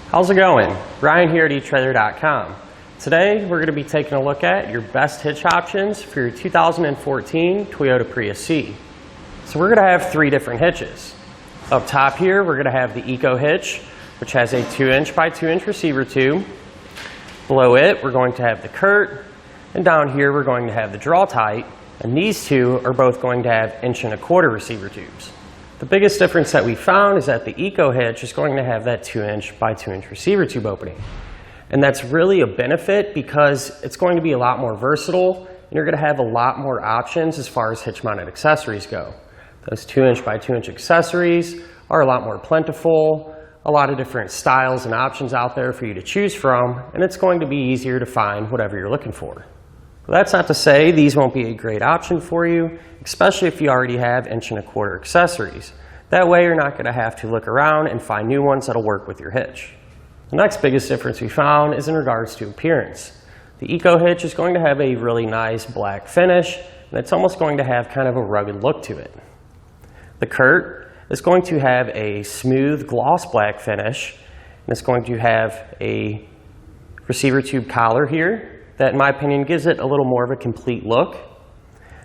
How's it going? Ryan here at etrailer.com. Today we're going to be taking a look at your best hitch options for your 2014 Toyota Prius C. So we're going to have three different hitches. Up top here we're going to have the EcoHitch, which has a 2" by 2" receiver tube. Below it we're going to have the Curt, and down here we're going to have the Drawtite, and these two are both going to have 1¼ receiver tubes. The biggest difference that we found is that the EcoHitch is going to have that 2" by 2" receiver tube opening. And that's really a benefit because it's going to be a lot more versatile and you're going to have a lot more options as far as hitch-mounted accessories go. Those 2" by 2" accessories are a lot more plentiful, a lot of different styles and options out there for you to choose from, and it's going to be easier to find whatever you're looking for. But that's not to say these won't be a great option for you, especially if you already have 1¼ accessories. That way you're not going to have to look around and find new ones that'll work with your hitch. The next biggest difference we found is in regards to appearance. The EcoHitch is going to have a really nice black finish, and it's almost going to have kind of a rugged look to it. The Curt is going to have a smooth gloss black finish, and it's going to have a receiver tube collar here that, in my opinion, gives it a little more of a complete look.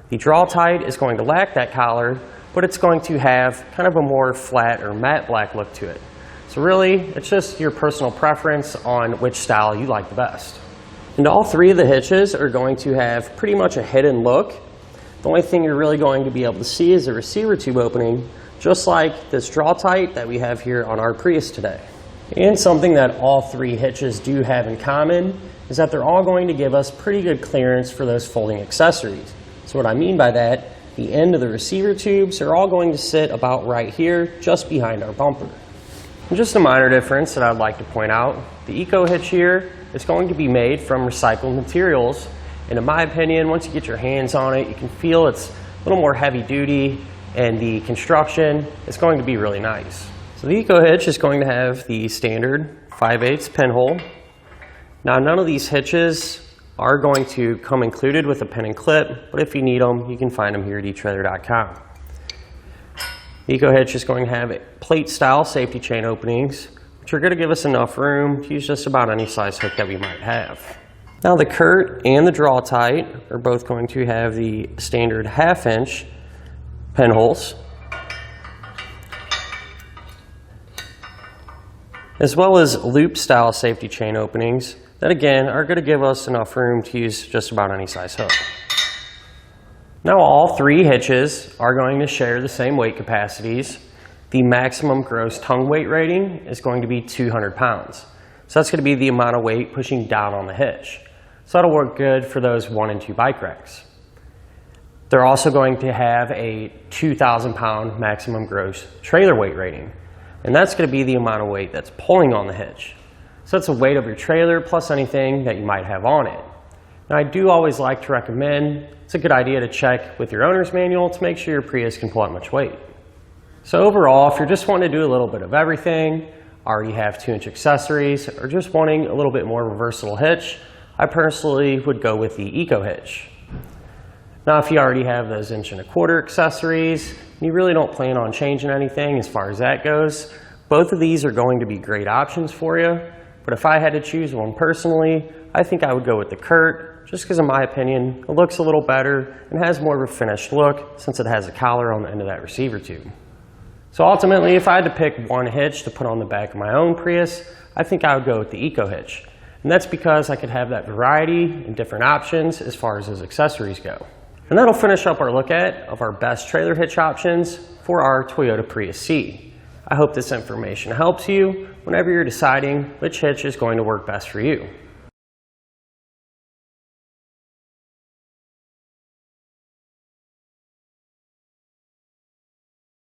The Drawtite is going to lack that collar, but it's going to have kind of a more flat or matte black look to it. So really, it's just your personal preference on which style you like the best. And all three of the hitches are going to have pretty much a hidden look. The only thing you're really going to be able to see is the receiver tube opening, just like this Drawtite that we have here on our Prius today. And something that all three hitches do have in common is that they're all going to give us pretty good clearance for those folding accessories. So what I mean by that, the end of the receiver tubes are all going to sit about right here, just behind our bumper. And just a minor difference that I'd like to point out, the EcoHitch here is going to be made from recycled materials, and in my opinion, once you get your hands on it, you can feel it's a little more heavy duty, and the construction is going to be really nice. So the EcoHitch is going to have the standard 5/8 pinhole. Now, none of these hitches are going to come included with a pin and clip, but if you need them, you can find them here at etrailer.com. The EcoHitch is going to have plate-style safety chain openings, which are going to give us enough room to use just about any size hook that we might have. Now, the Curt and the Drawtite are both going to have the standard 1/2" pinholes, as well as loop-style safety chain openings that, again, are going to give us enough room to use just about any size hook. Now, all three hitches are going to share the same weight capacities. The maximum gross tongue weight rating is going to be 200 pounds. So that's going to be the amount of weight pushing down on the hitch. So that'll work good for those 1 and 2 bike racks. They're also going to have a 2,000 pound maximum gross trailer weight rating. And that's going to be the amount of weight that's pulling on the hitch. So it's the weight of your trailer plus anything that you might have on it. Now, I do always like to recommend, it's a good idea to check with your owner's manual to make sure your Prius can pull that much weight. So overall, if you're just wanting to do a little bit of everything, already have 2" accessories, or just wanting a little bit more of a versatile hitch, I personally would go with the EcoHitch. Now, if you already have those 1¼ accessories, and you really don't plan on changing anything as far as that goes, both of these are going to be great options for you. But if I had to choose one personally, I think I would go with the Curt, just because in my opinion, it looks a little better and has more of a finished look since it has a collar on the end of that receiver tube. So ultimately, if I had to pick one hitch to put on the back of my own Prius, I think I would go with the EcoHitch. And that's because I could have that variety and different options as far as those accessories go. And that'll finish up our look at of our best trailer hitch options for our Toyota Prius C. I hope this information helps you whenever you're deciding which hitch is going to work best for you.